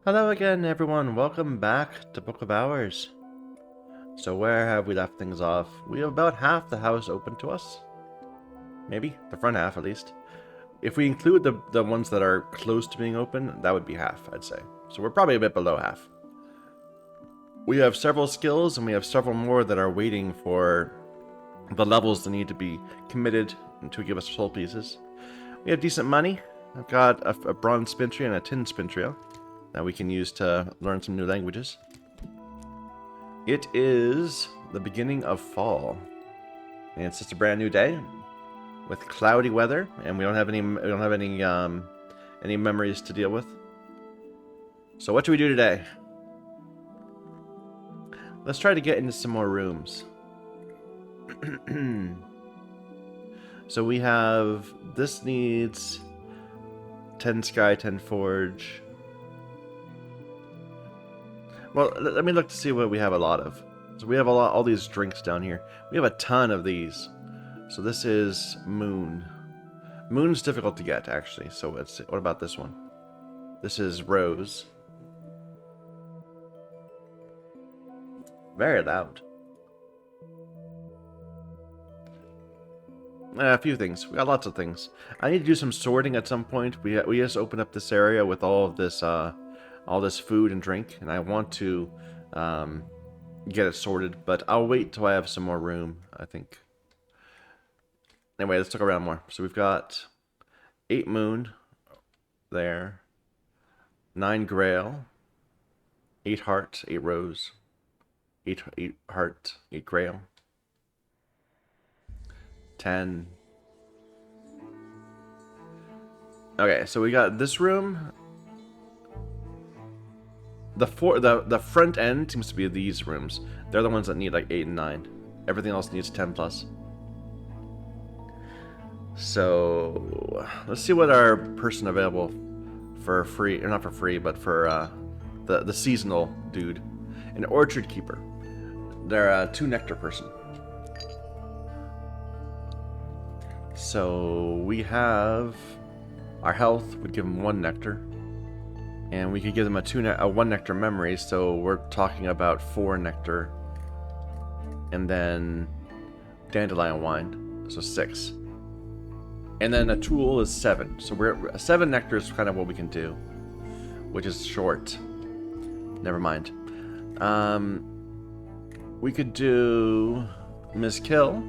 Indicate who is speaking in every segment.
Speaker 1: Hello again, everyone. Welcome back to Book of Hours. So where have we left things off? We have about half the house open to us. Maybe. The front half, at least. If we include the ones that are close to being open, that would be half, I'd say. So we're probably a bit below half. We have several skills, and we have several more that are waiting for the levels that need to be committed to give us soul pieces. We have decent money. I've got a bronze spin tree and a tin spin tree that we can use to learn some new languages. It is the beginning of fall, and it's just a brand new day with cloudy weather, and we don't have any memories to deal with. So what do we do today? Let's try to get into some more rooms. So we have, this needs 10 sky, 10 forge. Well, let me look to see what we have a lot of. So we have all these drinks down here. We have a ton of these. So this is moon. Moon's difficult to get, actually. So let's see. What about this one? This is rose. Very loud. A few things. We got lots of things. I need to do some sorting at some point. We just opened up this area with all this food and drink, and I want to get it sorted, but I'll wait till I have some more room, I think. Anyway, let's look around more. So we've got 8 moon there, 9 grail, 8 heart, 8 rose, 8 heart, 8 grail, 10. Okay, so we got this room. The front end seems to be these rooms. They're the ones that need like 8 and 9. Everything else needs 10 plus. So let's see what our person available for free, or not for free, but for the seasonal dude, an orchard keeper. They're a 2 nectar person. So we have our health would give him 1 nectar. And we could give them a 1 nectar memory, so we're talking about 4 nectar. And then dandelion wine, so 6. And then a tool is 7. So we're 7 nectar is kind of what we can do, which is short. Never mind. We could do Ms. Kill.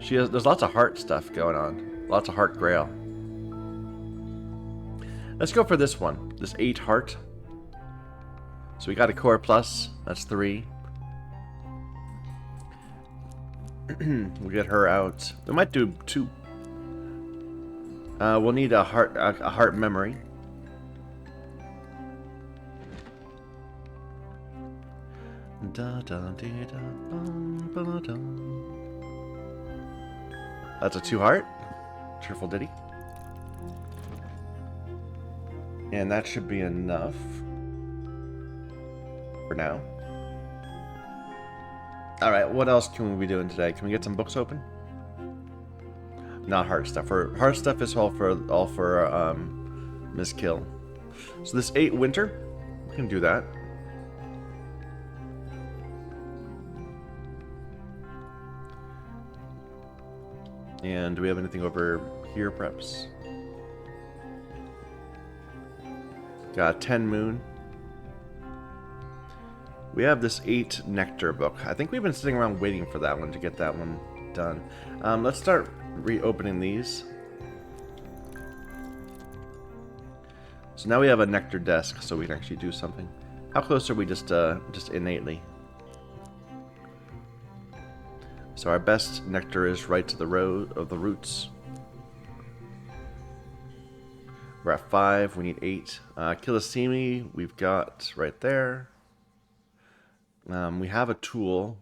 Speaker 1: There's lots of heart stuff going on. Lots of heart grail. Let's go for this one. This 8 heart. So we got a core plus. That's 3. We'll get her out. We might do 2. We'll need a heart memory. That's a 2 heart. Cheerful ditty. And that should be enough for now. Alright, what else can we be doing today? Can we get some books open? Not heart stuff. Heart stuff is all for Ms. Kill. So this 8 winter, we can do that. And do we have anything over here, perhaps? Got 10 moon. We have this 8 nectar book. I think we've been sitting around waiting for that one to get that one done. Let's start reopening these. So now we have a nectar desk, so we can actually do something. How close are we just innately? So our best nectar is right to the row of the roots. We're at 5. We need 8. Kilisimi, we've got right there. We have a tool.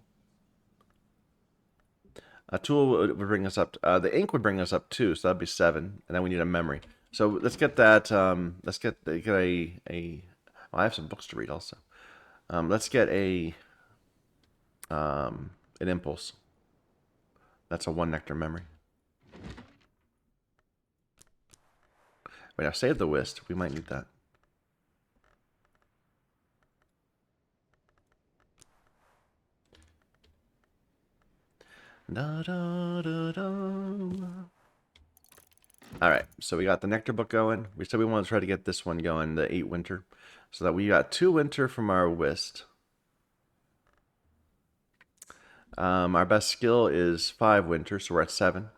Speaker 1: A tool would bring us up. The ink would bring us up 2, so that'd be 7. And then we need a memory. So let's get that. Let's get a. Well, I have some books to read also. Let's get an impulse. That's a 1 nectar memory. Wait, now save the whist. We might need that. Da, da, da, da. Alright, so we got the Nectar book going. We said we want to try to get this one going, the 8 winter. So that we got 2 winter from our whist. Our best skill is 5 winter, so we're at 7.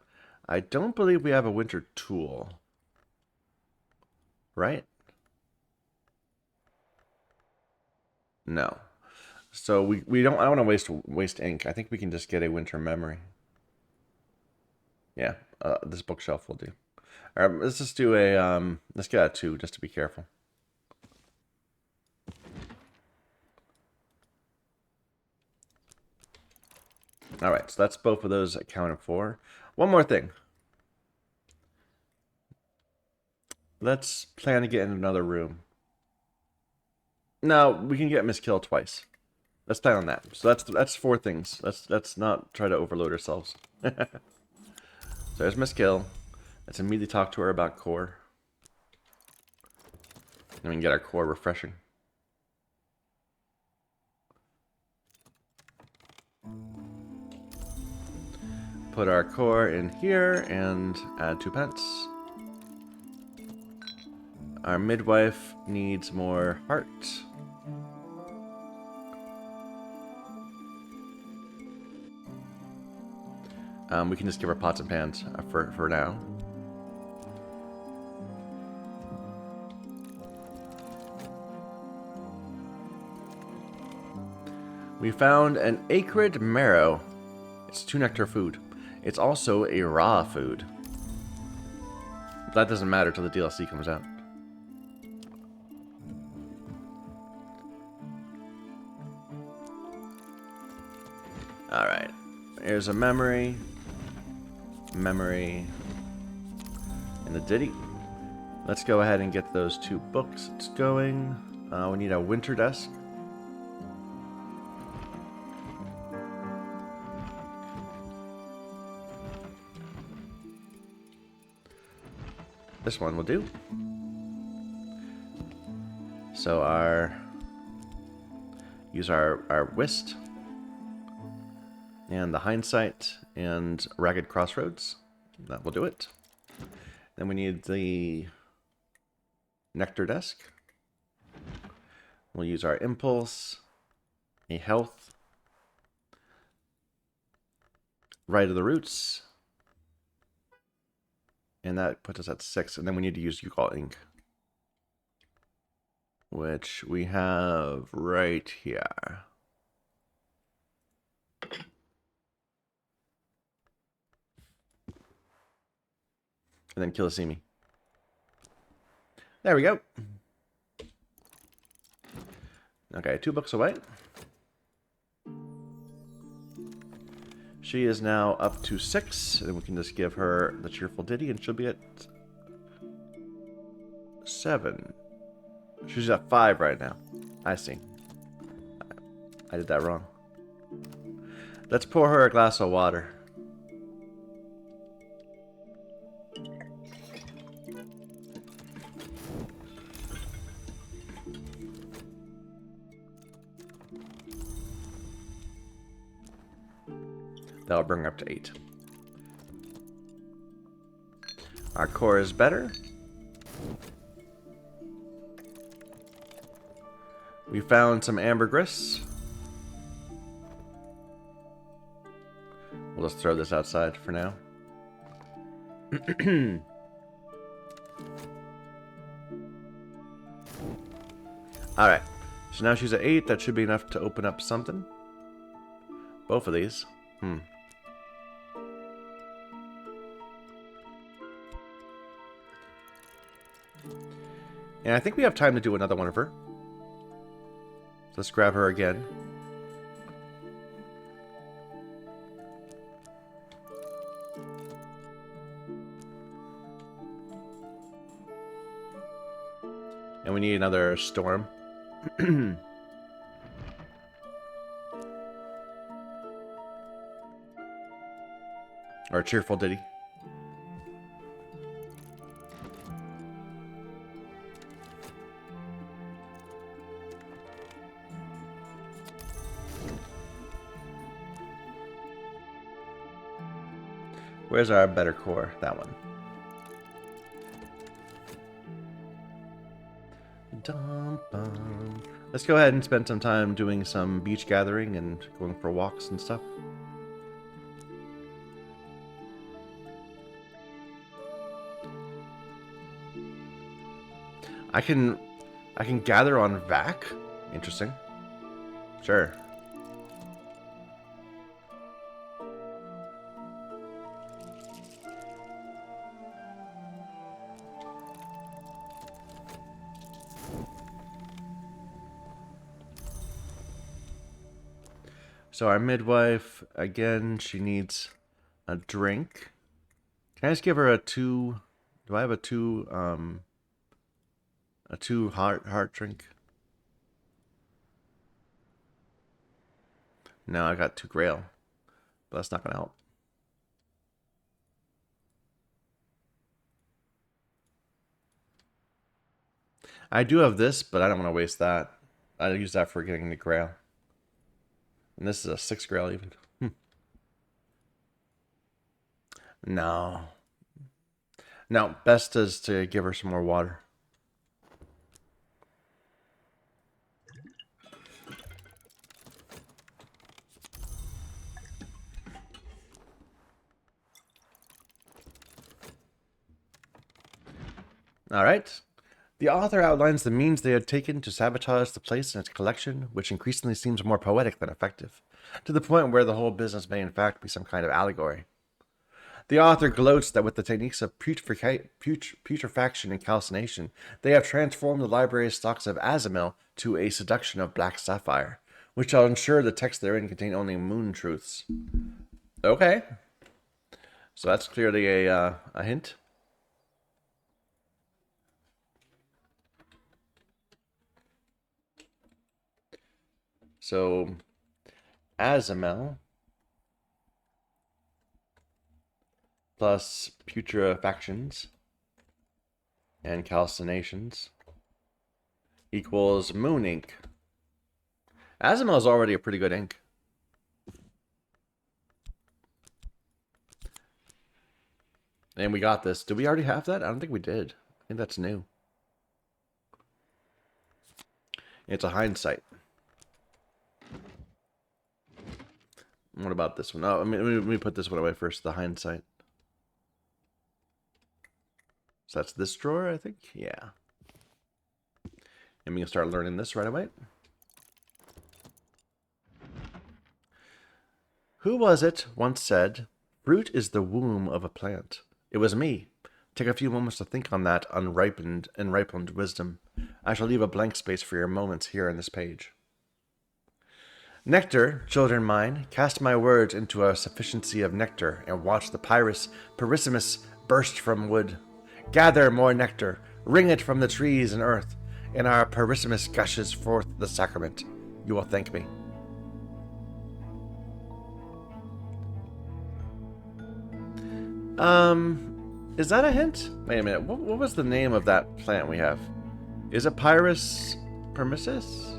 Speaker 1: I don't believe we have a winter tool. Right? No. So we don't. I don't want to waste ink. I think we can just get a winter memory. Yeah, this bookshelf will do. All right, let's just do a let's get a 2 just to be careful. All right, so that's both of those accounted for. One more thing. Let's plan to get in another room. No, we can get Miss Kill twice. Let's plan on that. So that's 4 things. Let's not try to overload ourselves. So there's Miss Kill. Let's immediately talk to her about core. And we can get our core refreshing. Put our core in here and add 2 pence. Our midwife needs more heart. We can just give her pots and pans for now. We found an acrid marrow. It's 2 nectar food. It's also a raw food. That doesn't matter till the DLC comes out. Alright. Here's a memory. Memory. And the ditty. Let's go ahead and get those 2 books. It's going. We need a winter desk. This one will do. So use our whist and the hindsight and ragged crossroads. That will do it. Then we need the nectar desk. We'll use our impulse, a health, right of the roots. And that puts us at 6. And then we need to use Yukol ink, which we have right here. And then Kilisimi. There we go. Okay, 2 books away. She is now up to 6, and we can just give her the cheerful ditty, and she'll be at 7. She's at 5 right now. I see. I did that wrong. Let's pour her a glass of water. That'll bring her up to 8. Our core is better. We found some ambergris. We'll just throw this outside for now. Alright. So now she's at 8. That should be enough to open up something. Both of these. And I think we have time to do another one of her. Let's grab her again. And we need another storm. Or a cheerful ditty. Where's our better core? That one. Dum, bum. Let's go ahead and spend some time doing some beach gathering and going for walks and stuff. I can gather on Vac. Interesting. Sure. So our midwife, again, she needs a drink. Can I just give her a 2? Do I have a 2 heart drink? No, I got 2 Grail. But that's not gonna help. I do have this, but I don't want to waste that. I'll use that for getting the Grail. And this is a 6 Grail even. No. No, best is to give her some more water. Alright. The author outlines the means they had taken to sabotage the place and its collection, which increasingly seems more poetic than effective, to the point where the whole business may in fact be some kind of allegory. The author gloats that with the techniques of putrefaction and calcination, they have transformed the library's stocks of Azamel to a seduction of black sapphire, which shall ensure the texts therein contain only moon truths. Okay. So that's clearly a hint. So, Azamel plus putrefactions and calcinations equals moon ink. Azamel is already a pretty good ink. And we got this. Did we already have that? I don't think we did. I think that's new. It's a hindsight. What about this one? Oh, I mean, let me put this one away first. The hindsight. So that's this drawer, I think? Yeah. And we can start learning this right away. Who was it once said, "Fruit is the womb of a plant"? It was me. Take a few moments to think on that unripened and ripened wisdom. I shall leave a blank space for your moments here on this page. Nectar, children mine, cast my words into a sufficiency of nectar, and watch the pyrus perissimus burst from wood. Gather more nectar, wring it from the trees and earth, and our perissimus gushes forth the sacrament. You will thank me. Is that a hint? Wait a minute, what was the name of that plant we have? Is it Pyrus permissus?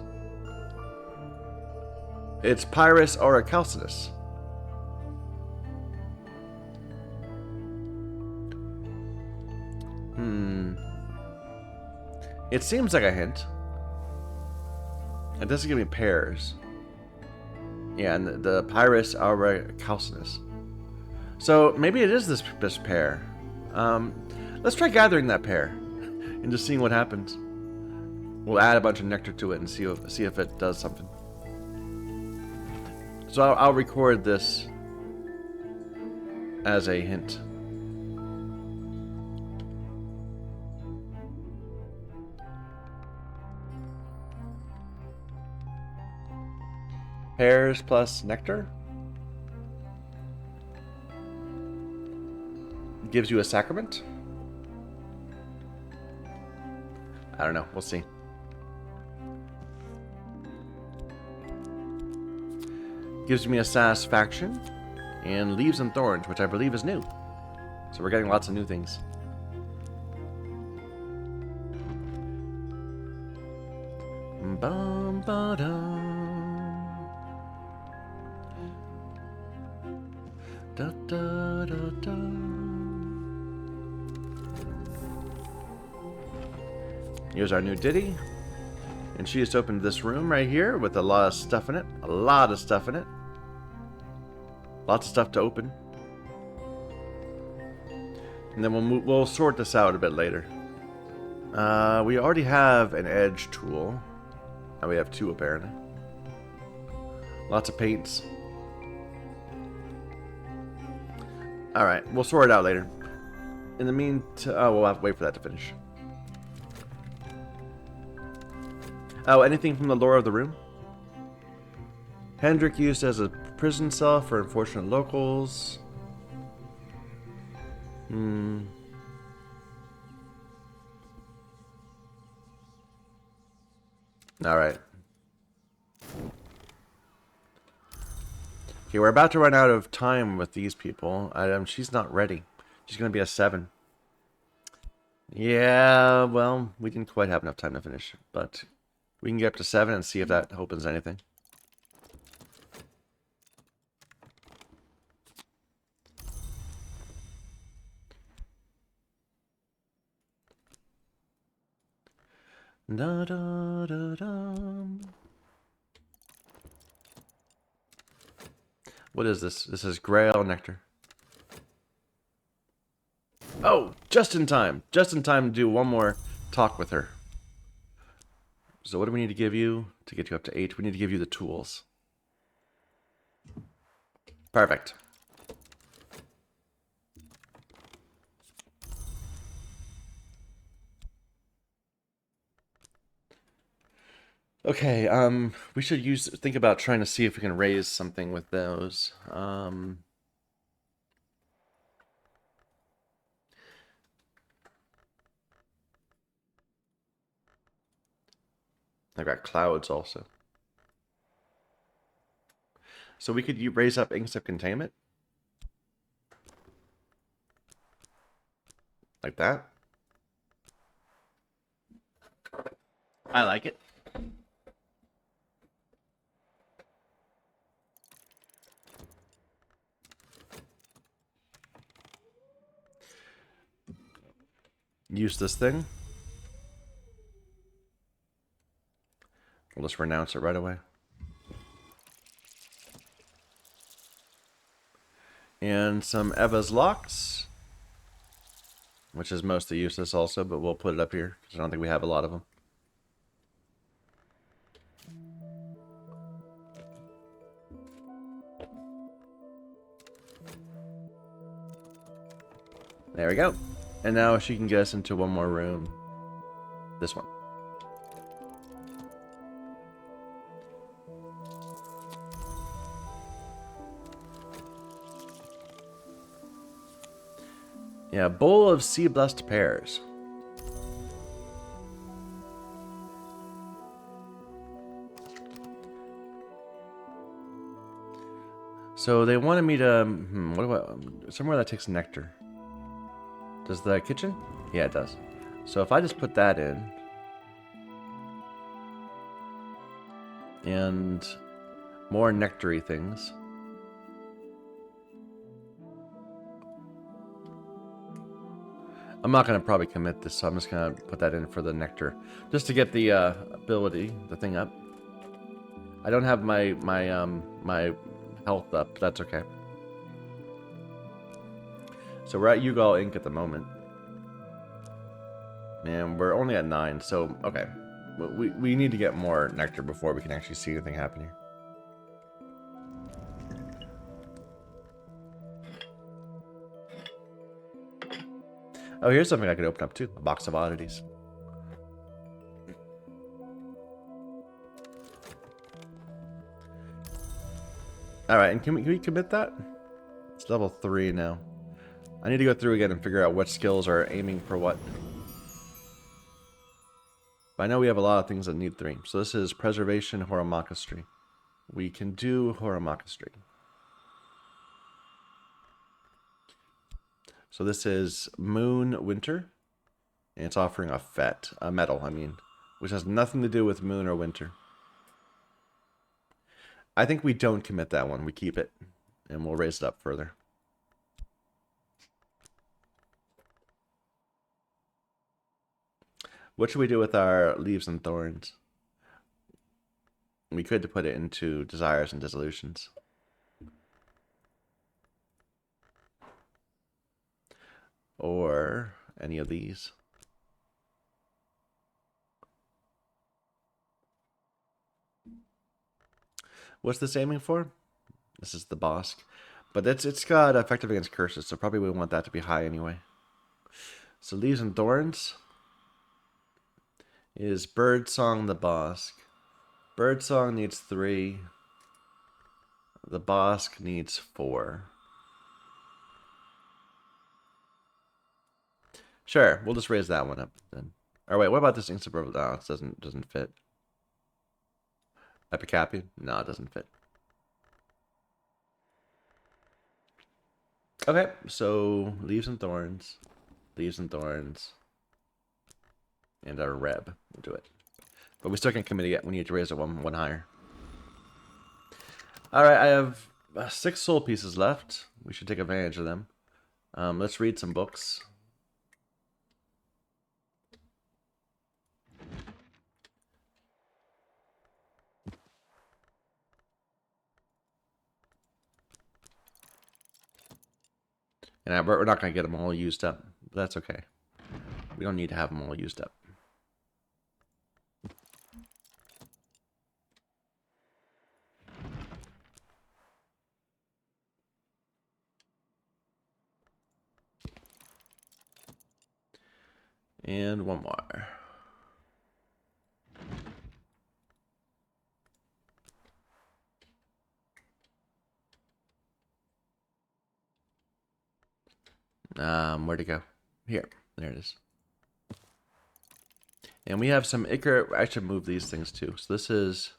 Speaker 1: It's Pyrus orichalcinus. It seems like a hint. It doesn't give me pears. Yeah, and the Pyrus orichalcinus. So maybe it is this pear. Let's try gathering that pear and just seeing what happens. We'll add a bunch of nectar to it and see if it does something. So I'll record this as a hint. Pears plus nectar gives you a sacrament. I don't know. We'll see. Gives me a satisfaction and leaves and thorns, which I believe is new. So we're getting lots of new things. Bum, ba, dum. Da, da, da, da. Here's our new ditty. And she just opened this room right here with a lot of stuff in it. A lot of stuff in it. Lots of stuff to open. And then we'll sort this out a bit later. We already have an edge tool. Now we have two apparently. Lots of paints. Alright, we'll sort it out later. In the meantime, we'll have to wait for that to finish. Oh, anything from the lore of the room? Hendrik used as a prison cell for unfortunate locals. Alright. Okay, we're about to run out of time with these people. She's not ready. She's going to be a 7. Yeah, well, we didn't quite have enough time to finish. But we can get up to 7 and see if that opens anything. Da, da, da, da. What is this? This is Grail Nectar. Oh, just in time. Just in time to do one more talk with her. So what do we need to give you to get you up to 8? We need to give you the tools. Perfect. Okay, we should think about trying to see if we can raise something with those. I've got clouds also. So we could raise up Inks of Containment. Like that. I like it. Use this thing. We'll just renounce it right away. And some Eva's Locks, which is mostly useless also, but we'll put it up here because I don't think we have a lot of them. There we go. And now she can get us into one more room. This one. Yeah, bowl of sea blessed pears. So they wanted me to what about somewhere that takes nectar? Does the kitchen? Yeah, it does. So if I just put that in and more nectary things. I'm not going to probably commit this, so I'm just going to put that in for the nectar. Just to get the the thing up. I don't have my health up, but that's okay. So we're at Yugal Ink at the moment. And we're only at 9, so okay. We need to get more nectar before we can actually see anything happen here. Oh, here's something I could open up too. A box of oddities. Alright, and can we commit that? It's level 3 now. I need to go through again and figure out what skills are aiming for what. But I know we have a lot of things that need 3. So this is Preservation Horomakistry. We can do Horomakistry. So this is Moon Winter. And it's offering a metal, which has nothing to do with moon or winter. I think we don't commit that one. We keep it. And we'll raise it up further. What should we do with our leaves and thorns? We could put it into desires and dissolutions. Or any of these. What's this aiming for? This is the Bosk. But it's got effective against curses, so probably we want that to be high anyway. So leaves and thorns is Birdsong the Bosk. Birdsong needs 3. The Bosk needs 4. Sure, we'll just raise that one up then. Or wait, what about this Inksuburban? No, it doesn't fit. Epicapi? No, it doesn't fit. Okay, so leaves and thorns. Leaves and thorns. And our Reb. We'll do it. But we still can't commit it yet. We need to raise it one higher. Alright, I have 6 soul pieces left. We should take advantage of them. Let's read some books. And we're not going to get them all used up. But that's okay. We don't need to have them all used up. And one more. Where'd it go? Here. There it is. And we have some Ichor. I should move these things too. So this is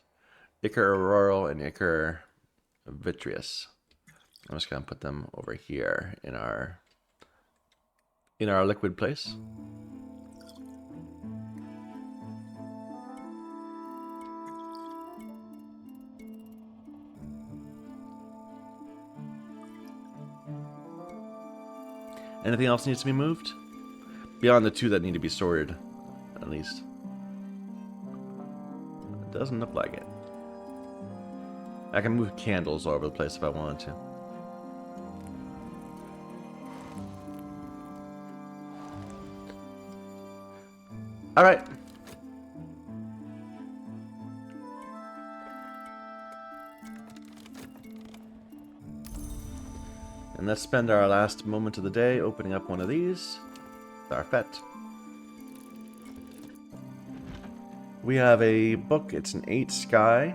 Speaker 1: Ichor Auroral and Ichor Vitreous. I'm just gonna put them over here in our liquid place. Anything else needs to be moved? Beyond the 2 that need to be sorted, at least. It doesn't look like it. I can move candles all over the place if I wanted to. Alright. And let's spend our last moment of the day opening up one of these. Tharfet. We have a book. It's an 8 sky.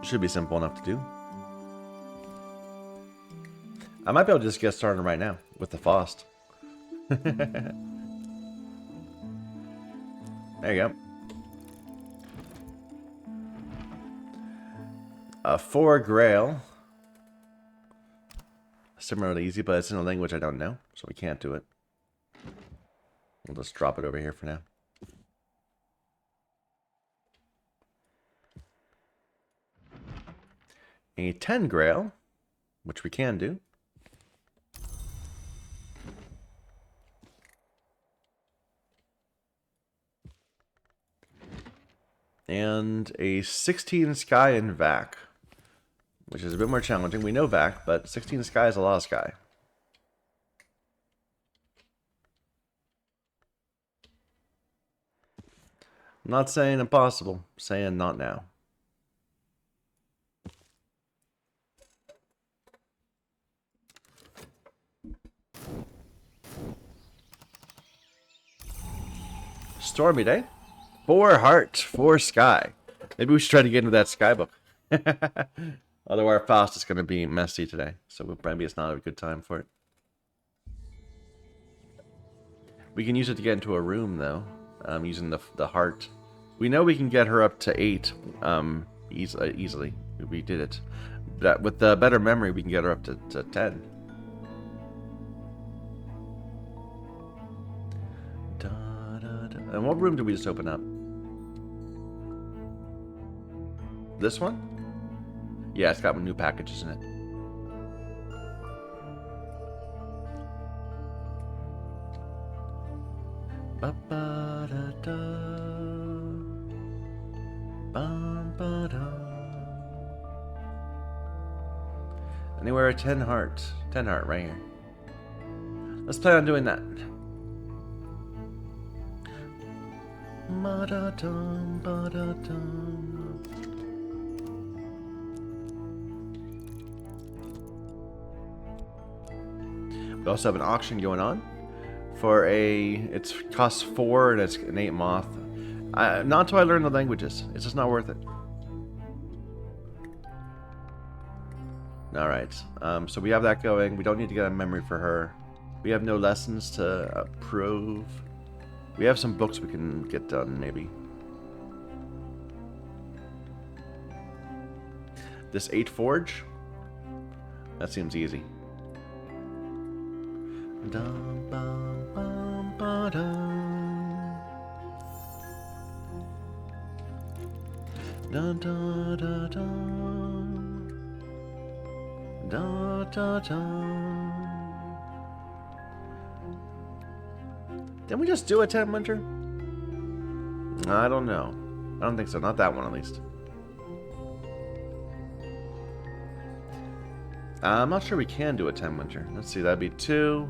Speaker 1: Should be simple enough to do. I might be able to just get started right now with the Faust. There you go. 4 Grail. Similarly easy, but it's in a language I don't know, so we can't do it. We'll just drop it over here for now. A 10 Grail, which we can do. And a 16 Sky in Vac, which is a bit more challenging. We know Vac, but 16 Sky is a lot of Sky. I'm not saying impossible, I'm saying not now. Stormy day. 4 heart, 4 sky. Maybe we should try to get into that sky book. Although our Faust is going to be messy today, so maybe it's not a good time for it. We can use it to get into a room, though, using the heart. We know we can get her up to 8 easily. We did it. But with the better memory, we can get her up to 10. And what room did we just open up? This one? Yeah, it's got new packages in it. Ba-ba-da-da. Bum-ba-da. Anywhere 10 heart. 10 heart right here. Let's plan on doing that. Ba-da-dum, ba-da-dum. We also have an auction going on for it costs 4 and it's an 8 moth. Not until I learn the languages. It's just not worth it. Alright, so we have that going. We don't need to get a memory for her. We have no lessons to approve. We have some books we can get done, maybe. This 8 forge? That seems easy. Dum, bum, bum, ba-dum. Dun, dun, dun, dun. Dun, dun, dun. Didn't we just do a 10 winter? I don't know. I don't think so. Not that one, at least. I'm not sure we can do a 10 winter. Let's see. That'd be 2,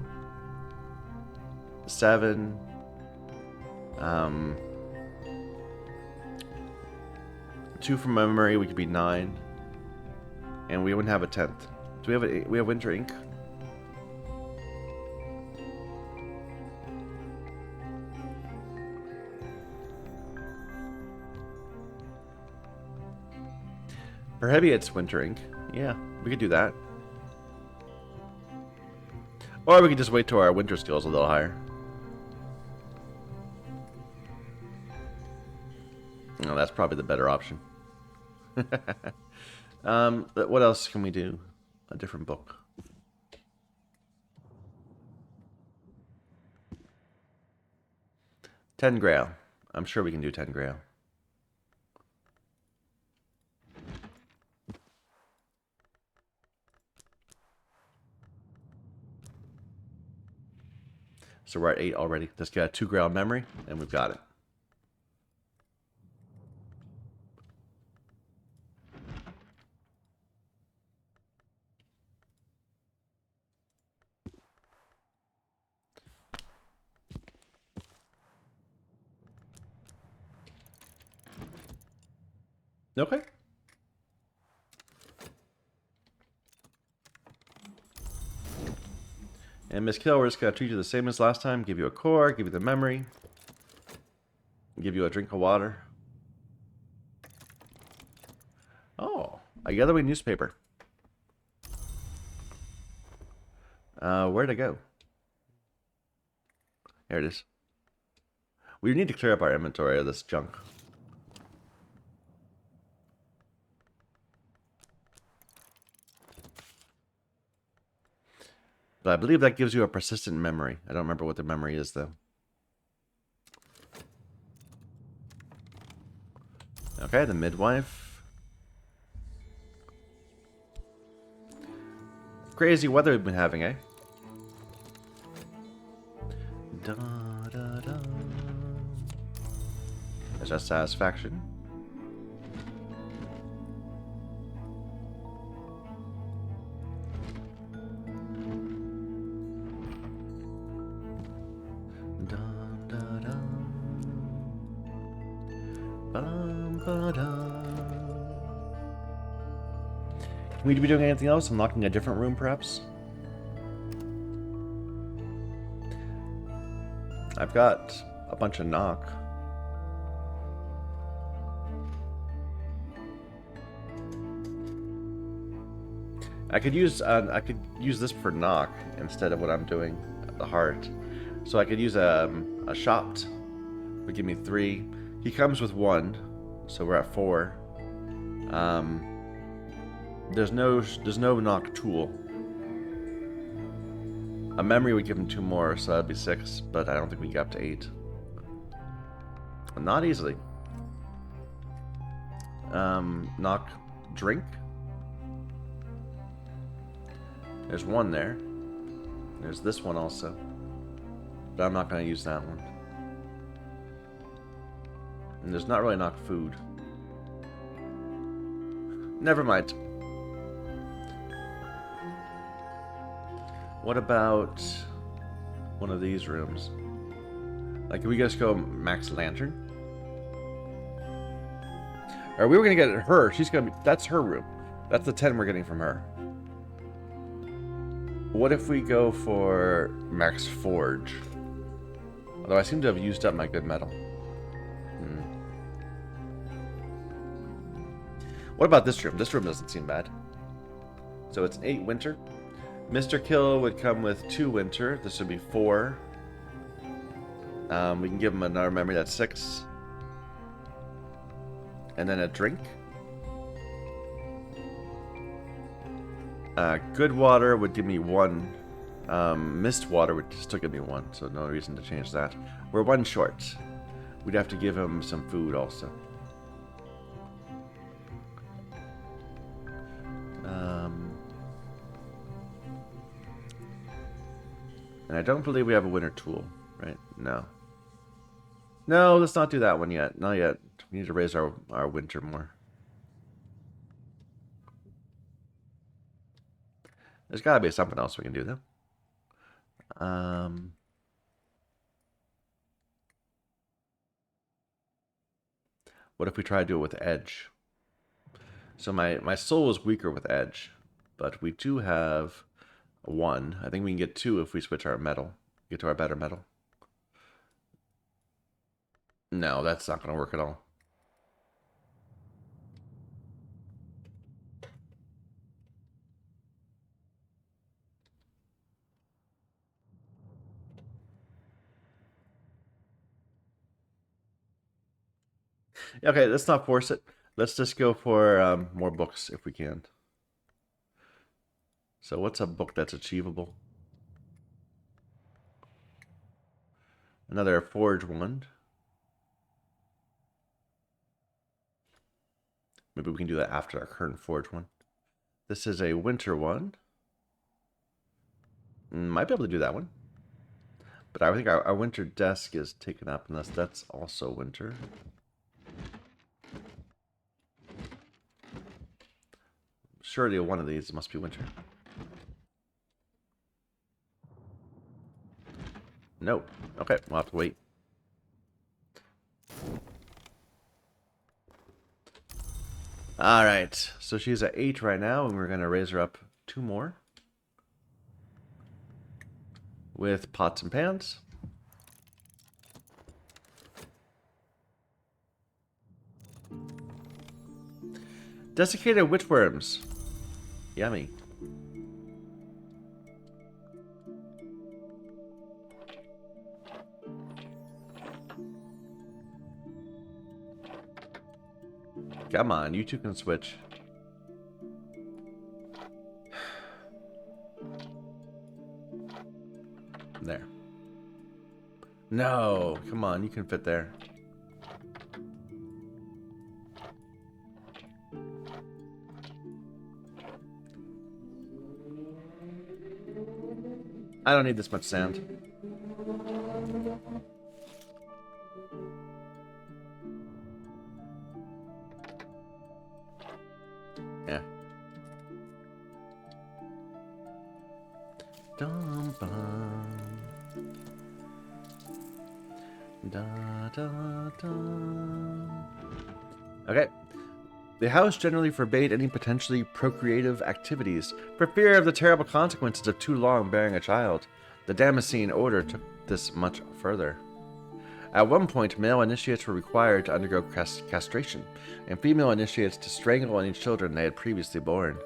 Speaker 1: 7. 2 from memory. We could be 9, and we wouldn't have a 10th. Do we have winter ink? For heavy, it's winter ink. Yeah, we could do that. Or we could just wait till our winter skill's a little higher. No, that's probably the better option. What else can we do? A different book. Ten Grail. I'm sure we can do 10 Grail. So we're at 8 already. Just got 2 Grail memory, and we've got it. Okay. And Miss Kill, we're just going to treat you the same as last time. Give you a core, give you the memory, give you a drink of water. Oh, a yellowy newspaper. Where'd it go? There it is. We need to clear up our inventory of this junk. But I believe that gives you a persistent memory. I don't remember what the memory is, though. Okay, the midwife. Crazy weather we've been having, eh? Da, da, da. There's our satisfaction. Can we be doing anything else? Unlocking a different room, perhaps? I've got a bunch of knock. I could use this for knock instead of what I'm doing, the heart. So I could use a shopped. Would give me 3. He comes with 1, so we're at 4. There's no knock tool. A memory would give him 2 more, so that'd be 6. But I don't think we can get up to 8. Not easily. Knock drink. There's 1 there. There's this one also. But I'm not going to use that one. And there's not really enough food. Never mind. What about one of these rooms? Like, can we just go max lantern? Or we were gonna get her. She's gonna be. That's her room. That's the 10 we're getting from her. What if we go for max forge? Although I seem to have used up my good metal. What about this room? This room doesn't seem bad. So it's an 8 winter. Mr. Kill would come with 2 winter. This would be 4. We can give him another memory. That's 6. And then a drink. Good water would give me 1. Mist water would still give me 1, so no reason to change that. We're 1 short. We'd have to give him some food also. And I don't believe we have a winter tool, right? No. No, let's not do that one yet. Not yet. We need to raise our winter more. There's got to be something else we can do, though. What if we try to do it with edge? So my soul is weaker with edge, but we do have 1. I think we can get 2 if we switch our metal. Get to our better metal. No, that's not going to work at all. Okay, let's not force it. Let's just go for more books if we can. So what's a book that's achievable? Another forge wand. Maybe we can do that after our current forge one. This is a winter one. Might be able to do that one. But I think our winter desk is taken up unless that's also winter. Surely one of these must be winter. Nope. Okay, we'll have to wait. Alright, so she's at 8 right now, and we're going to raise her up 2 more. With pots and pans. Desiccated witchworms. Yummy. Come on, you two can switch. There. No, come on, you can fit there. I don't need this much sand. Yeah. Dum bum. Da da da. Okay. The house generally forbade any potentially procreative activities for fear of the terrible consequences of too long bearing a child. The Damascene order took this much further. At one point, male initiates were required to undergo castration, and female initiates to strangle any children they had previously borne.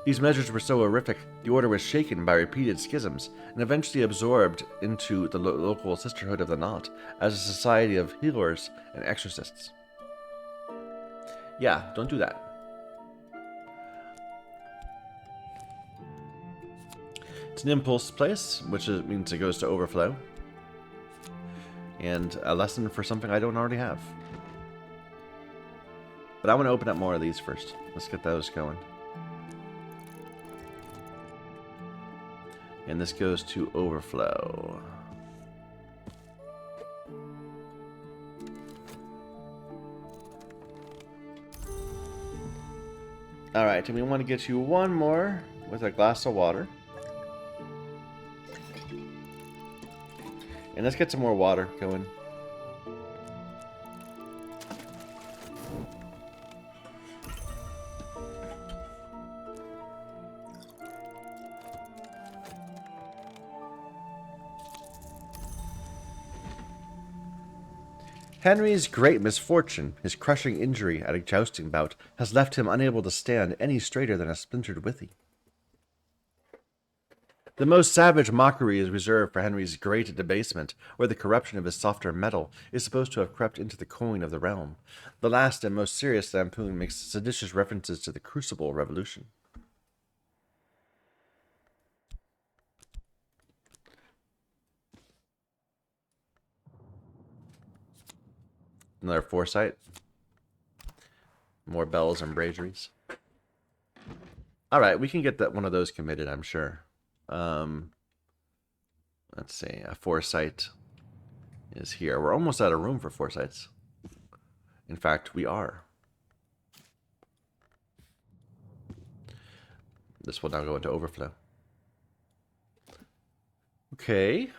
Speaker 1: These measures were so horrific, the order was shaken by repeated schisms, and eventually absorbed into the local Sisterhood of the Knot as a society of healers and exorcists. Yeah, don't do that. It's an impulse place, which means it goes to overflow. And a lesson for something I don't already have. But I want to open up more of these first. Let's get those going. And this goes to overflow. Alright, and we want to get you one more with a glass of water. And let's get some more water going. Henry's great misfortune, his crushing injury at a jousting bout, has left him unable to stand any straighter than a splintered withy. The most savage mockery is reserved for Henry's great debasement, where the corruption of his softer metal is supposed to have crept into the coin of the realm. The last and most serious lampoon makes seditious references to the Crucible Revolution. Another foresight. More bells and braziers. Alright, we can get that one of those committed, I'm sure. Let's see, a foresight is here. We're almost out of room for foresights. In fact, we are. This will now go into overflow. Okay.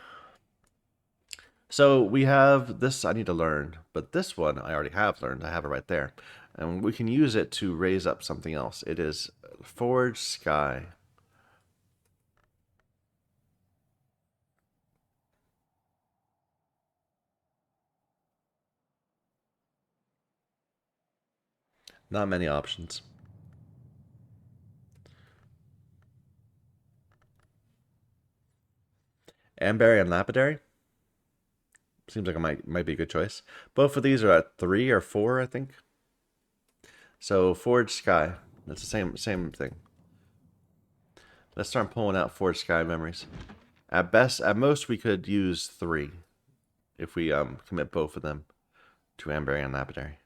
Speaker 1: So we have this I need to learn, but this one I already have learned. I have it right there. And we can use it to raise up something else. It is Forge Sky. Not many options. Amberry and Lapidary. Seems like it might be a good choice. Both of these are at 3 or 4, I think. So Forge Sky. That's the same thing. Let's start pulling out Forge Sky memories. At most, we could use 3 if we commit both of them to Amberry and Lapidary.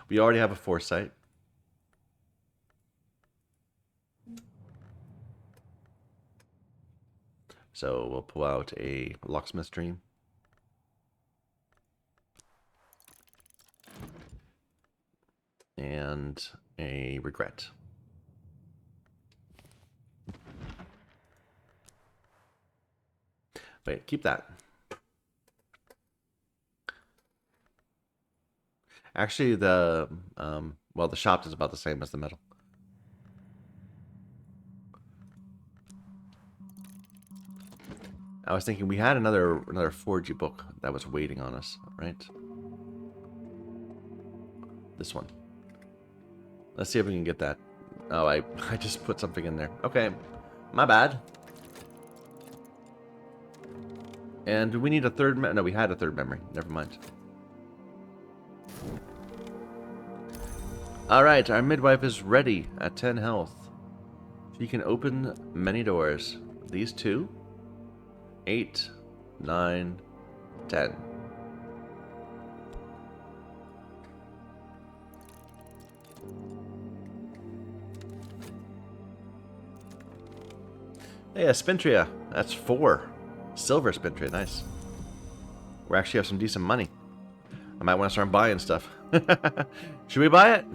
Speaker 1: We already have a foresight. So we'll pull out a Locksmith's Dream. And a Regret. Wait, keep that. Actually, the shop is about the same as the metal. I was thinking we had another forgy book that was waiting on us, right? This one. Let's see if we can get that. Oh, I just put something in there. Okay, my bad. And do we need a third no, we had a third memory. Never mind. Alright, our midwife is ready at 10 health. She can open many doors. These 2, 8, 9, 10. Hey, a Spintria. That's 4. Silver Spintria, nice. We actually have some decent money. I might want to start buying stuff. Should we buy it?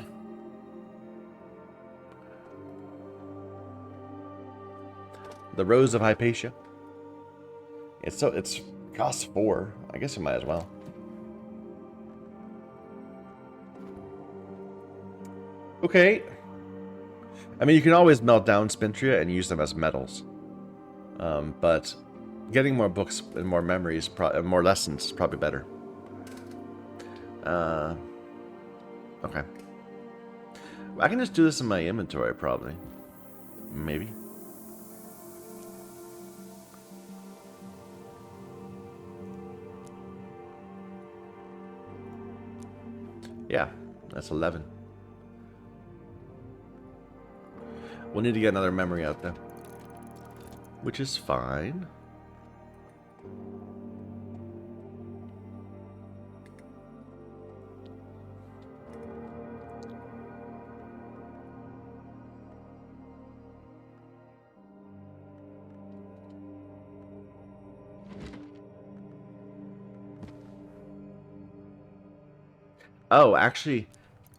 Speaker 1: The Rose of Hypatia. It's costs 4. I guess we might as well. Okay. I mean, you can always melt down Spintria and use them as metals. But getting more books and more memories, more lessons is probably better. Okay. I can just do this in my inventory, probably. Maybe. Yeah, that's 11. We'll need to get another memory out there. Which is fine. Oh, actually,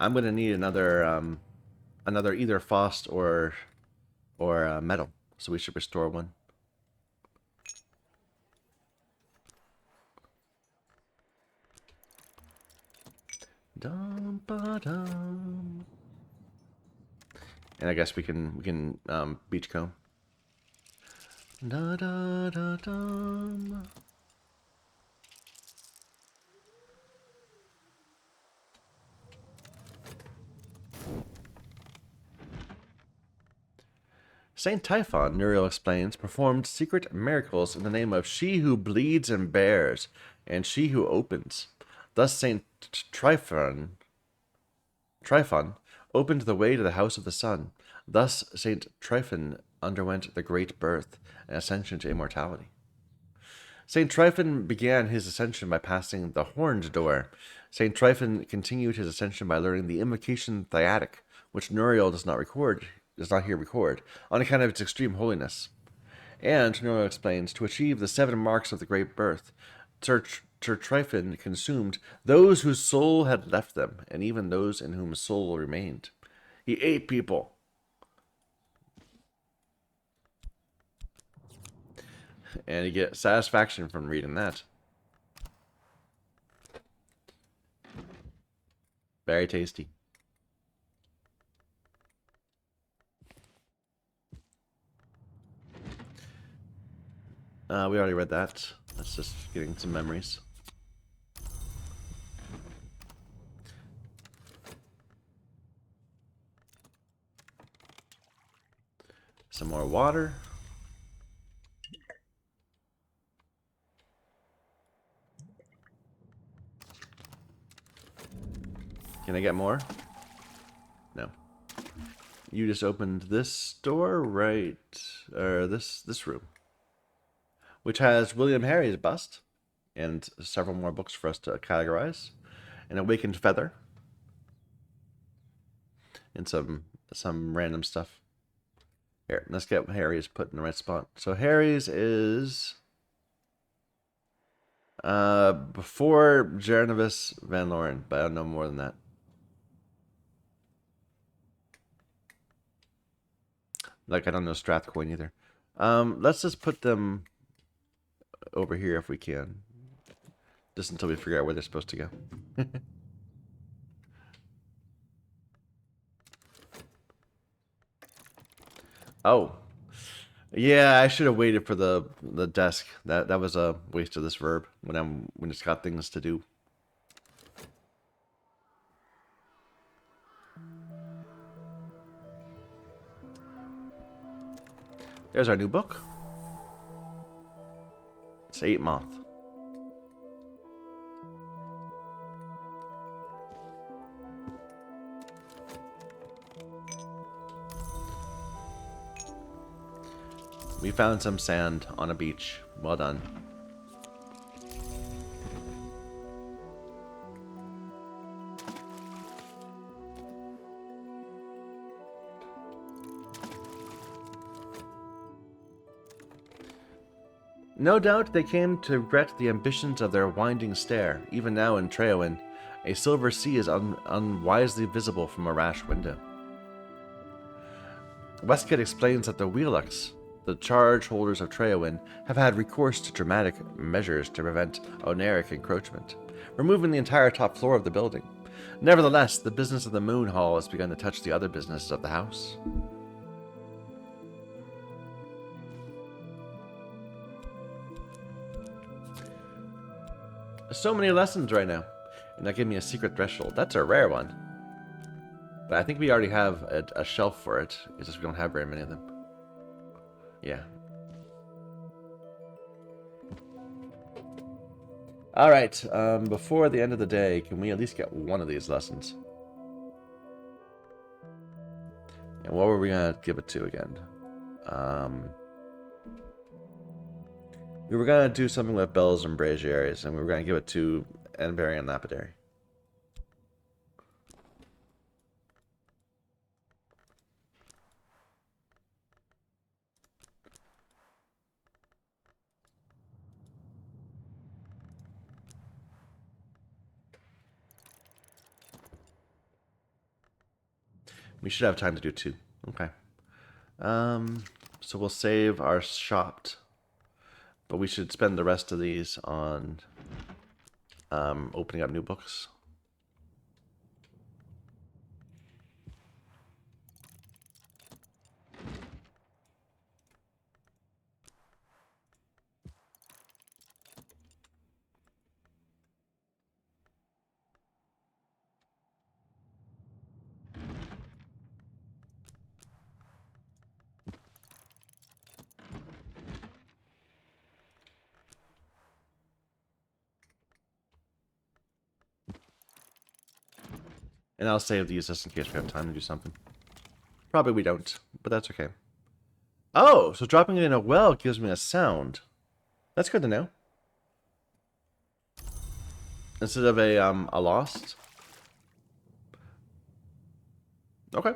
Speaker 1: I'm gonna need another either Faust or metal. So we should restore one. Dum ba dum. And I guess we can beachcomb. Da da da dum. Saint Typhon, Nuriel explains, performed secret miracles in the name of She who bleeds and bears, and She who opens. Thus Saint Tryphon opened the way to the house of the sun. Thus Saint Tryphon underwent the great birth and ascension to immortality. Saint Tryphon began his ascension by passing the horned door. Saint Tryphon continued his ascension by learning the invocation Thyattic, which Nuriel does not here record, on account of its extreme holiness. And, Nuriel explains, to achieve the 7 marks of the great birth, Sir Tryphon consumed those whose soul had left them, and even those in whom soul remained. He ate people. And you get satisfaction from reading that. Very tasty. We already read that. That's just getting some memories. Some more water. Can I get more? No. You just opened this door, right? Or this room, which has William Harry's bust and several more books for us to categorize. An awakened feather and some random stuff. Here, let's get Harry's put in the right spot. So Harry's is before Jernivis Van Loren, but I don't know more than that. Like I don't know Strathcoin either. Let's just put them over here if we can. Just until we figure out where they're supposed to go. Oh. Yeah, I should have waited for the desk. That was a waste of this verb when it's got things to do. There's our new book. It's 8 Moth. We found some sand on a beach. Well done. No doubt they came to regret the ambitions of their winding stair. Even now in Treowen, a silver sea is unwisely visible from a rash window. Westcott explains that the Wheelucks, the charge holders of Treowen, have had recourse to dramatic measures to prevent Oneric encroachment, removing the entire top floor of the building. Nevertheless, the business of the Moon Hall has begun to touch the other businesses of the house. So many lessons right now. And that gave me a secret threshold. That's a rare one. But I think we already have a shelf for it. It's just we don't have very many of them. Yeah. Alright, before the end of the day, can we at least get one of these lessons? And what were we gonna give it to again? We were gonna do something with bells and braziers, and we were gonna give it to Anvarian Lapidary. We should have time to do 2. Okay. So we'll save our shopped, but we should spend the rest of these on opening up new books. And I'll save these just in case we have time to do something. Probably we don't, but that's okay. Oh, so dropping it in a well gives me a sound. That's good to know. Instead of a lost. Okay.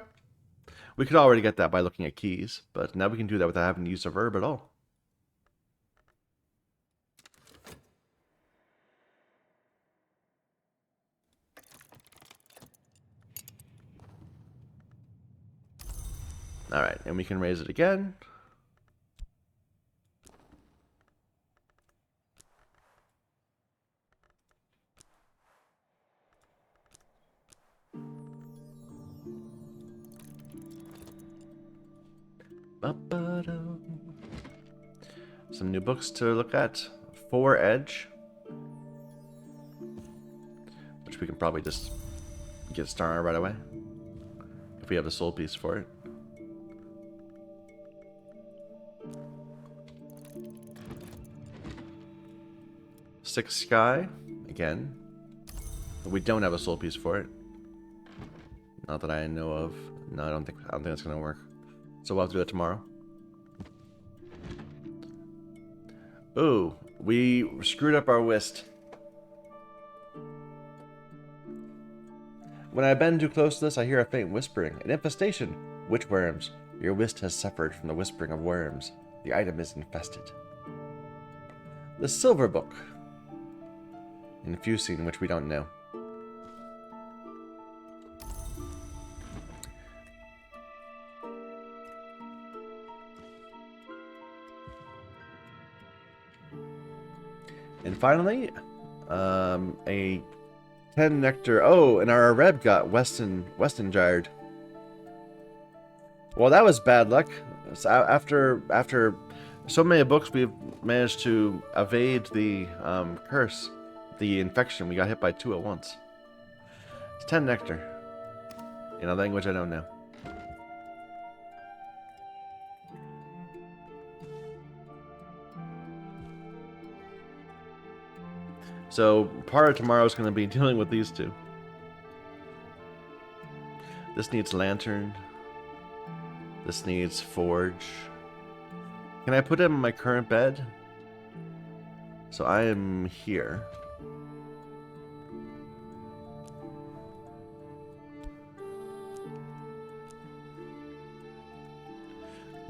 Speaker 1: We could already get that by looking at keys, but now we can do that without having to use a verb at all. Alright, and we can raise it again. Some new books to look at. 4 Edge. Which we can probably just get started right away. If we have the soul piece for it. Six Sky, again. But we don't have a soul piece for it. Not that I know of. No, I don't think that's gonna work. So we'll have to do that tomorrow. Ooh, we screwed up our whist. When I bend too close to this, I hear a faint whispering. An infestation. Witch worms. Your whist has suffered from the whispering of worms. The item is infested. The Silver Book. Infusing, which we don't know. And finally, a 10 nectar. Oh, and our Areb got Westonjard. Well, that was bad luck. So after so many books, we've managed to evade the curse, the infection. We got hit by 2 at once. It's 10 nectar in a language I don't know. So part of tomorrow is going to be dealing with these 2. This needs lantern. This needs forge. Can I put it in my current bed? So I am here.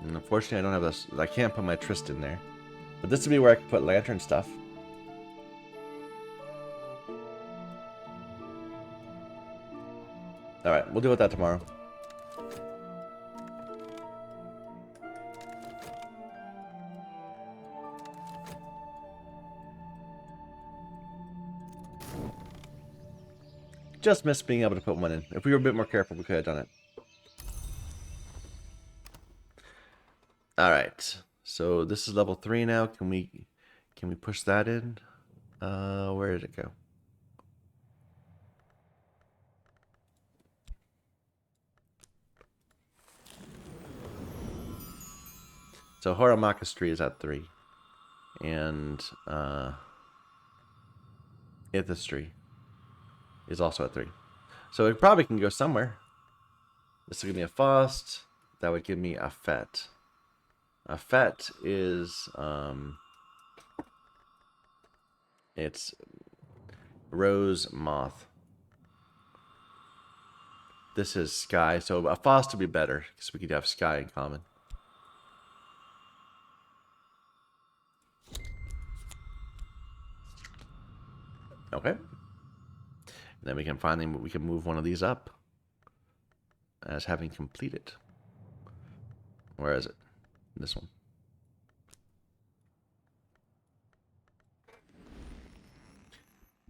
Speaker 1: And unfortunately, I don't have this. I can't put my Tryst in there. But this would be where I could put lantern stuff. Alright, we'll deal with that tomorrow. Just missed being able to put one in. If we were a bit more careful, we could have done it. Alright, so this is level 3 now. Can we push that in? Where did it go? So Horamakastri is at 3. And Ithistry is also at 3. So it probably can go somewhere. This will give me a Faust. That would give me a Fet. A Fet is it's Rose Moth. This is Sky, so a Faust would be better because we could have Sky in common. Okay. And then we can finally move one of these up. as having completed. Where is it? This one.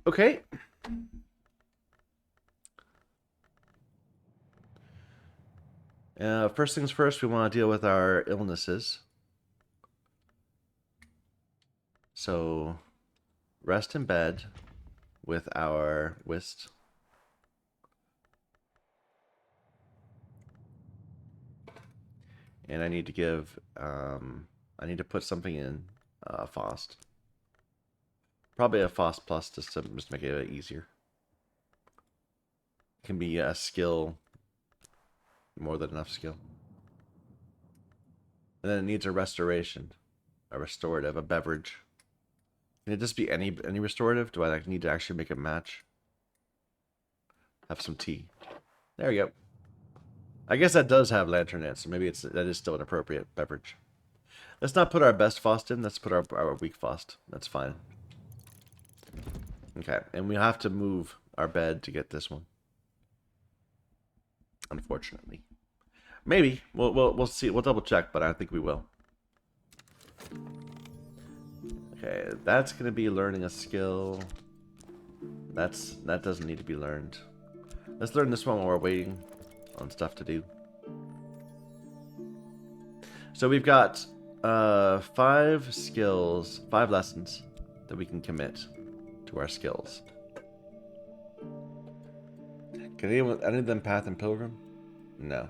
Speaker 1: Okay. First things first, we want to deal with our illnesses. So, rest in bed with our whist. And I need to give, I need to put something in Faust. Probably a Faust plus just to make it a bit easier. It can be a skill, more than enough skill. And then it needs a restoration, a restorative, a beverage. Can it just be any restorative? Do I need to actually make a match? Have some tea. There we go. I guess that does have lantern in it, so maybe that is still an appropriate beverage. Let's not put our best Faust in. Let's put our weak Faust. That's fine. Okay, and we have to move our bed to get this one. Unfortunately, maybe we'll see. We'll double check, but I think we will. Okay, that's gonna be learning a skill. That doesn't need to be learned. Let's learn this one while we're waiting on stuff to do. So we've got 5 skills, 5 lessons that we can commit to our skills. Can any of them Path and Pilgrim? No.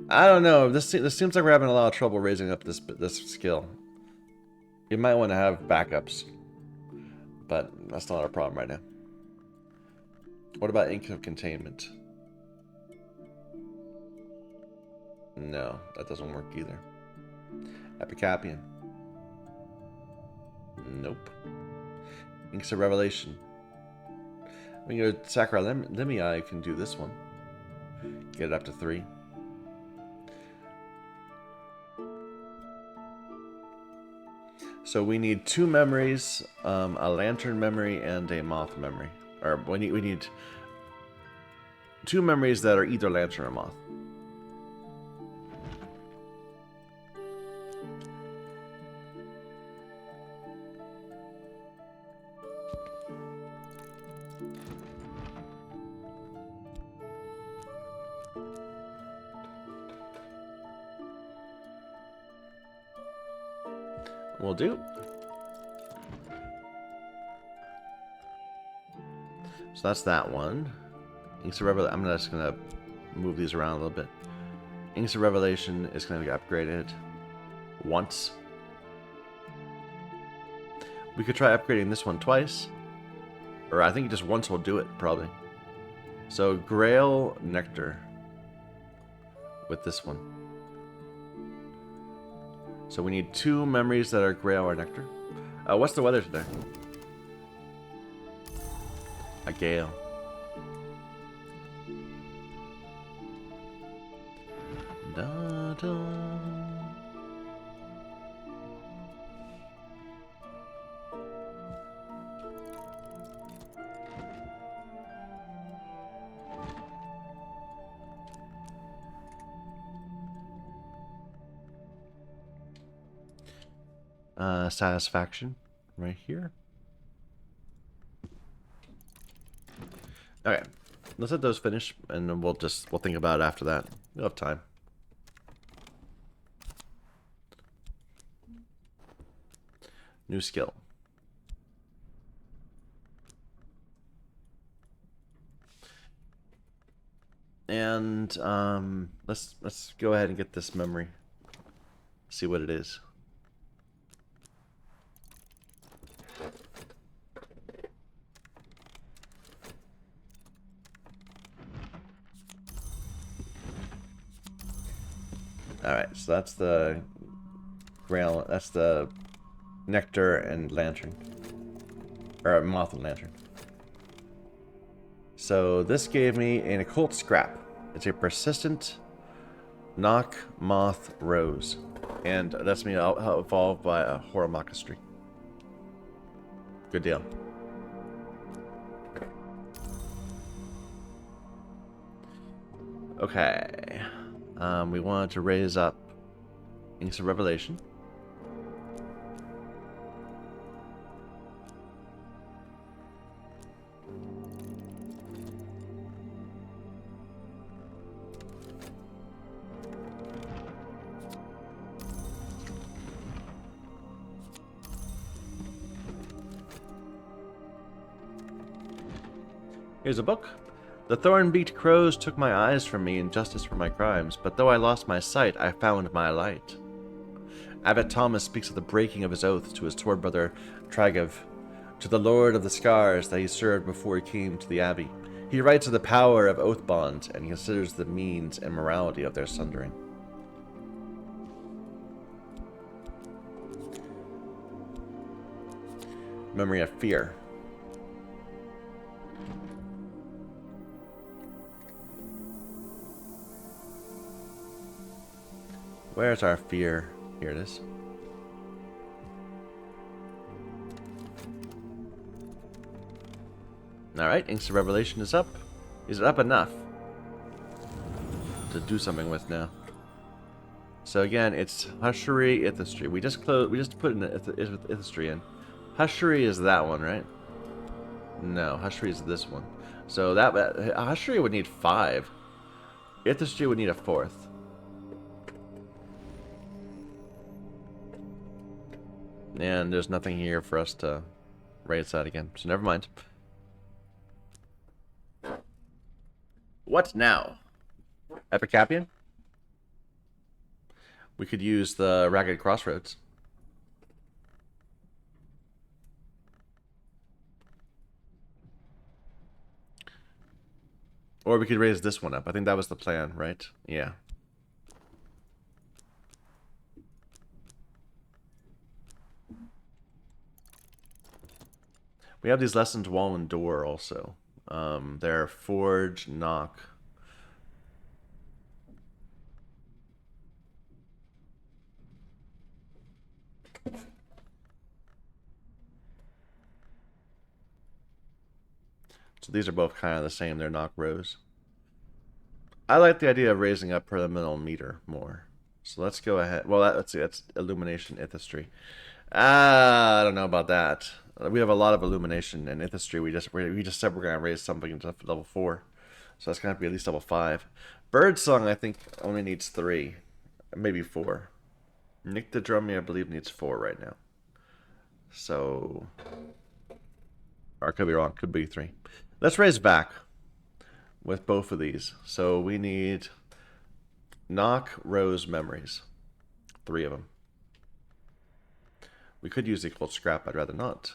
Speaker 1: I don't know. This seems like we're having a lot of trouble raising up this skill. You might want to have backups, but that's not our problem right now. What about Ink of Containment? No, that doesn't work either. Epicapian. Nope. Inks of Revelation. When you're Sacralimii, you can do this one. Get it up to 3. So we need 2 memories, a lantern memory and a moth memory. Or we need 2 memories that are either lantern or moth. Will do. So that's that one. Inks of Revelation. I'm just gonna move these around a little bit. Inks of Revelation is gonna be upgraded once. We could try upgrading this one twice, or I think just once will do it probably. So Grail Nectar with this one. So we need 2 memories that are Grail or Nectar. What's the weather today? A gale. Da, da. Satisfaction right here. Okay, let's let those finish, and then we'll think about it after that. We'll have time. New skill. And let's go ahead and get this memory. See what it is. Alright, so that's the Grail, that's the Nectar and Lantern. Or Moth and Lantern. So this gave me an Occult Scrap. It's a persistent Knock Moth Rose. And that's me evolved by a Horomachistry. Good deal. Okay. We wanted to raise up Inks of Revelation. Here's a book. The thorn-beaked crows took my eyes from me in justice for my crimes, but though I lost my sight, I found my light. Abbot Thomas speaks of the breaking of his oath to his twin brother Tragiv, to the Lord of the Scars that he served before he came to the Abbey. He writes of the power of oath bonds, and he considers the means and morality of their sundering. Memory of Fear. Where's our fear? Here it is. Alright, Inks of Revelation is up. Is it up enough to do something with now? So again, it's Hushery, Ithistry. We just put in the Ithistry in. Hushery is that one, right? No, Hushery is this one. So that Hushery would need 5. Ithistry would need a 4th. And there's nothing here for us to raise that again, so never mind. What now? Epicapian? We could use the Ragged Crossroads. Or we could raise this one up. I think that was the plan, right? Yeah. We have these lessons wall and door also. They're forge, knock. So these are both kind of the same. They're knock rows. I like the idea of raising up per the middle meter more. So let's go ahead. Well, let's see. That's illumination, ithistry. I don't know about that. We have a lot of illumination and ithistry. We just said we're gonna raise something to level 4, so that's gonna have to be at least level 5. Birdsong, I think, only needs 3, maybe 4. Nick the Drummy, I believe, needs 4 right now. So, or I could be wrong. Could be 3. Let's raise back with both of these. So we need knock, rose, memories. 3 of them. We could use the occult scrap. I'd rather not.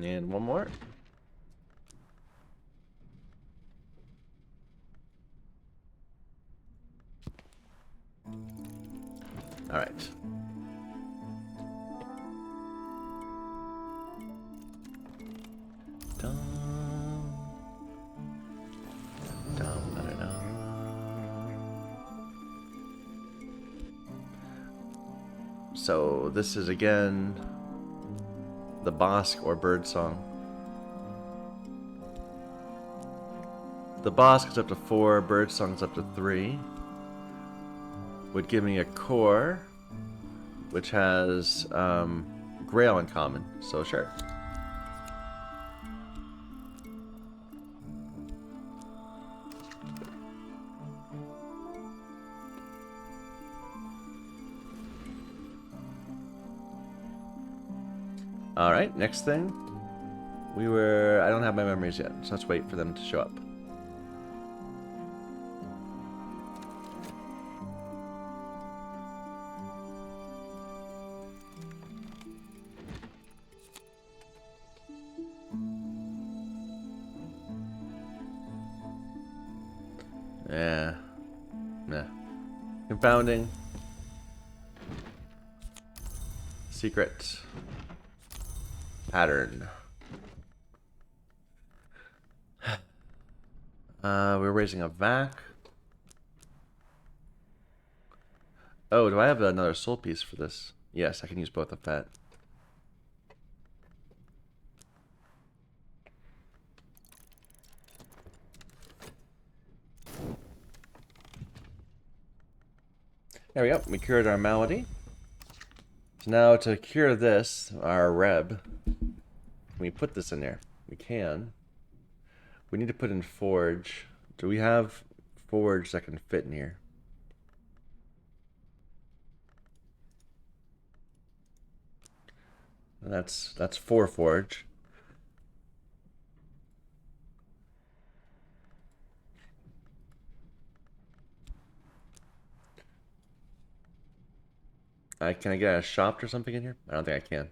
Speaker 1: And one more. All right. So this is again the Bossk or Birdsong. The Bossk is up to 4, Birdsong is up to 3. Would give me a core, which has Grail in common, so sure. Alright, next thing. I don't have my memories yet, so let's wait for them to show up. Yeah. Nah. Confounding. Secret. Pattern. We're raising a vac. Oh, do I have another soul piece for this? Yes, I can use both of that. There we go. We cured our malady. So now to cure this, our reb, can we put this in there? We can. We need to put in forge. Do we have forge that can fit in here? That's 4 forge. Can I get a shop or something in here? I don't think I can.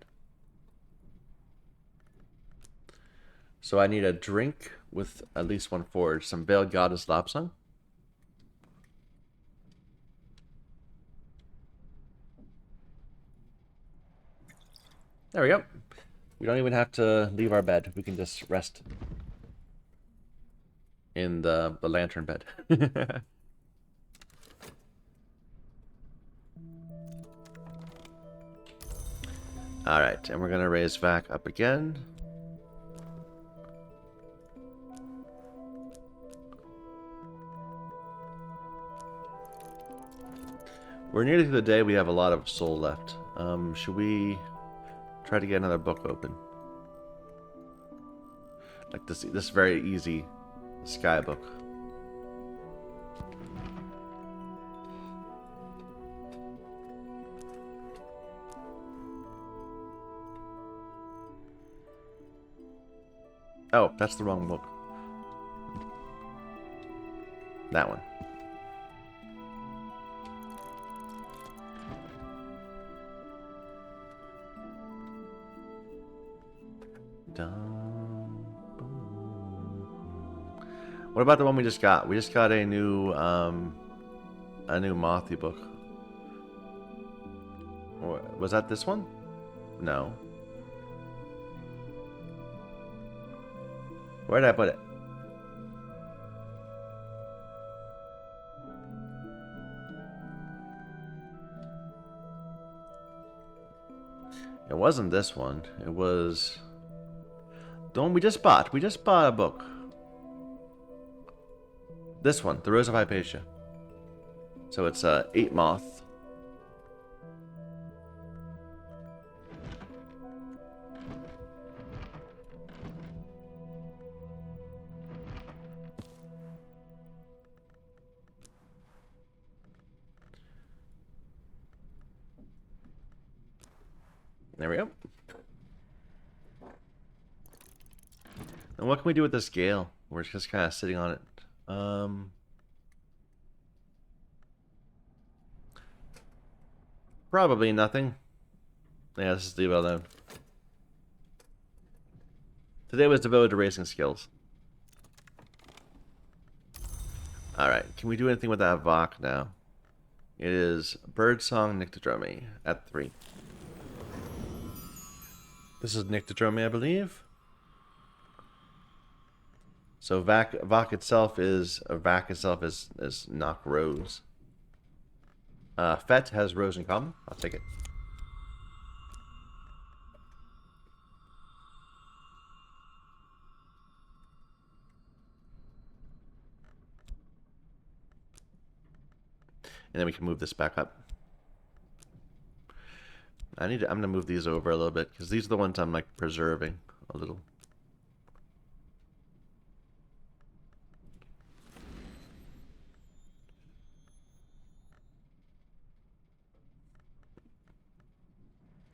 Speaker 1: So I need a drink with at least 1 forge. Some Veiled Goddess Lapsang. There we go. We don't even have to leave our bed. We can just rest in the lantern bed. Alright, and we're going to raise vac up again. We're nearly to the day. We have a lot of soul left. Should we try to get another book open? Like this very easy sky book. Oh, that's the wrong book. That one. What about the one we just got? We just got a new Mothy book. Or, was that this one? No. Where did I put it? It wasn't this one. It was the one we just bought. We just bought a book. This one, The Rose of Hypatia. So it's 8 moth. There we go. And what can we do with this gale? We're just kind of sitting on it. Probably nothing. Yeah, let's just leave it alone. Today was devoted to racing skills. Alright, can we do anything with that Vok now? It is Birdsong Nyctodromy at 3. This is Nyctodromy, I believe. So Vok itself is Knock Rose. Fet has Rose in common. I'll take it. And then we can move this back up. I'm gonna move these over a little bit because these are the ones I'm like preserving a little.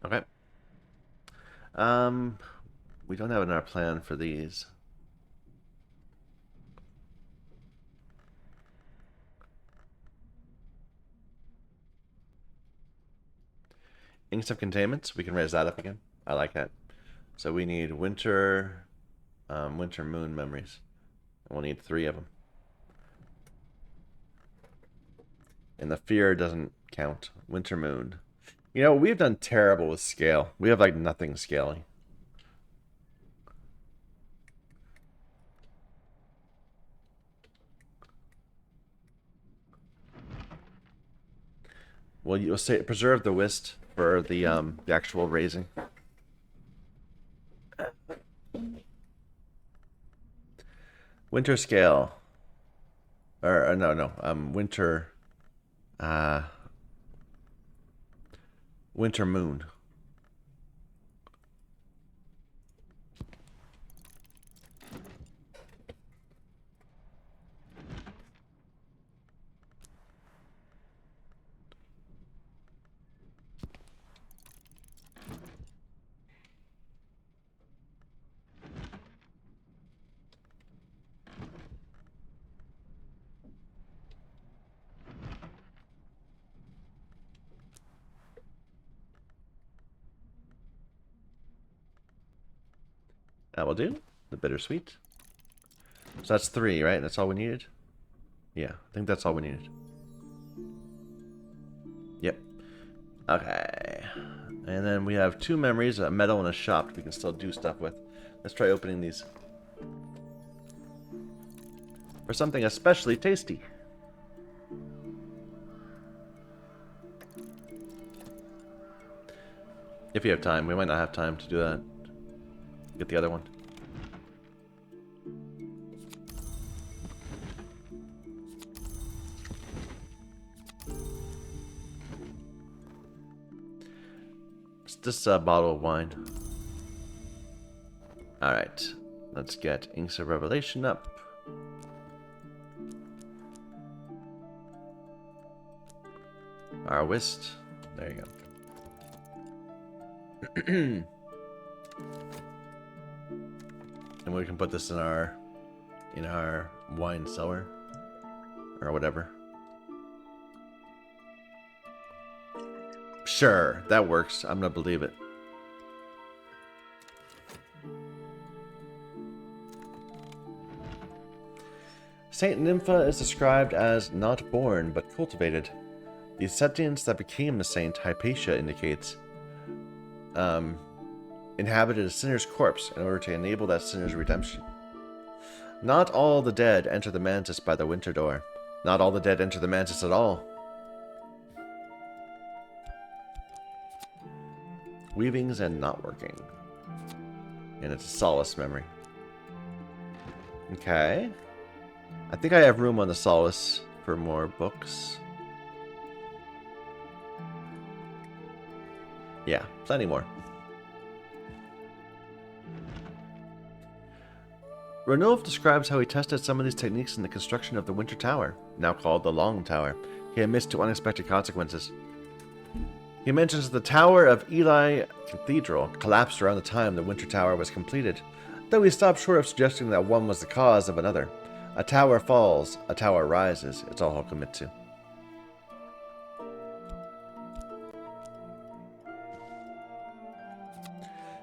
Speaker 1: Okay. We don't have another plan for these. Inks of Containment, we can raise that up again. I like that. So we need Winter Moon memories. And we'll need 3 of them. And the fear doesn't count. Winter Moon. You know, we've done terrible with scale. We have like nothing scaling. Well, you'll say preserve the whist for the actual raising. Winter scale. Or no. Uh winter moon. That will do. The bittersweet. So that's 3, right? That's all we needed? Yeah, I think that's all we needed. Yep. Okay. And then we have 2 memories, a medal and a shop we can still do stuff with. Let's try opening these. For something especially tasty. If you have time. We might not have time to do that. Get the other one. It's this bottle of wine. Alright. Let's get Inks of Revelation up. Our whist. There you go. And we can put this in our wine cellar or whatever. Sure, that works. I'm gonna believe it. Saint Nympha is described as not born but cultivated. The sentience that became the saint, Hypatia indicates, inhabited a sinner's corpse in order to enable that sinner's redemption. Not all the dead enter the mantis by the winter door. Not all the dead enter the mantis at all. Weavings and not working. And it's a solace memory. Okay. I think I have room on the solace for more books. Yeah, plenty more. Ranulf describes how he tested some of these techniques in the construction of the Winter Tower, now called the Long Tower. He admits to unexpected consequences. He mentions the Tower of Ely Cathedral collapsed around the time the Winter Tower was completed, though he stopped short of suggesting that one was the cause of another. A tower falls, a tower rises, it's all he'll commit to.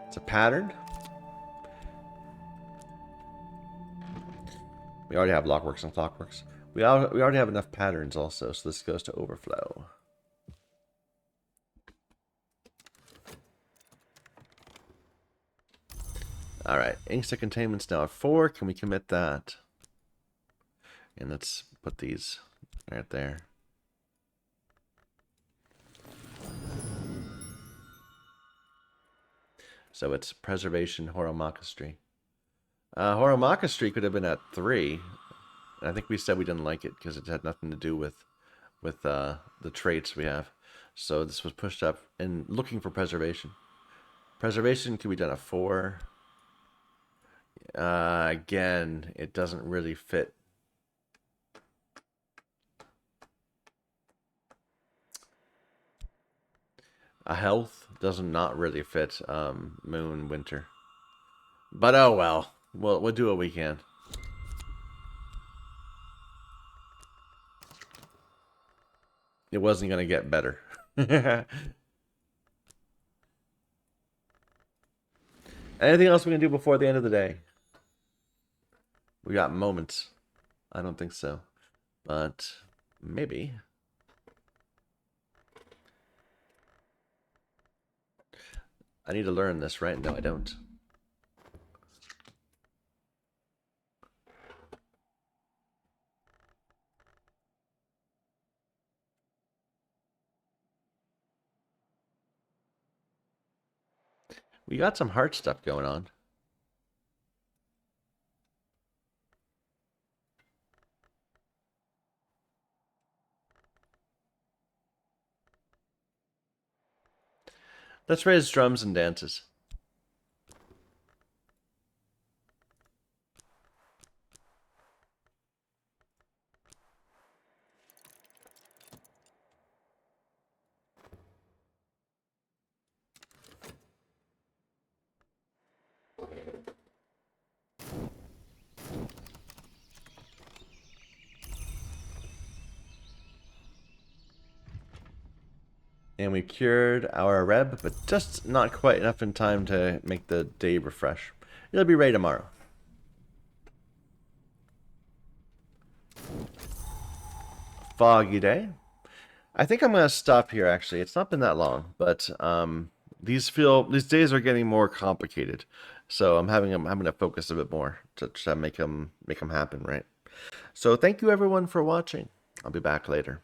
Speaker 1: It's a pattern. We already have Lockworks and Clockworks. We already have enough patterns also, so this goes to overflow. Alright, inks to containment's now at 4. Can we commit that? And let's put these right there. So it's Preservation, Horomachistry. Horomachistry could have been at 3. I think we said we didn't like it because it had nothing to do with the traits we have. So this was pushed up and looking for Preservation. Preservation can be done at 4. Again, it doesn't really fit. A health does not really fit Moon Winter. But oh well. We'll do what we can. It wasn't going to get better. Anything else we can do before the end of the day? We got moments. I don't think so. But maybe. I need to learn this, right? No, I don't. We got some heart stuff going on. Let's raise drums and dances. And we cured our Reb, but just not quite enough in time to make the day refresh. It'll be ready tomorrow. Foggy day. I think I'm gonna stop here. Actually, it's not been that long, but these days are getting more complicated, so I'm having to focus a bit more to make them happen, right? So thank you everyone for watching. I'll be back later.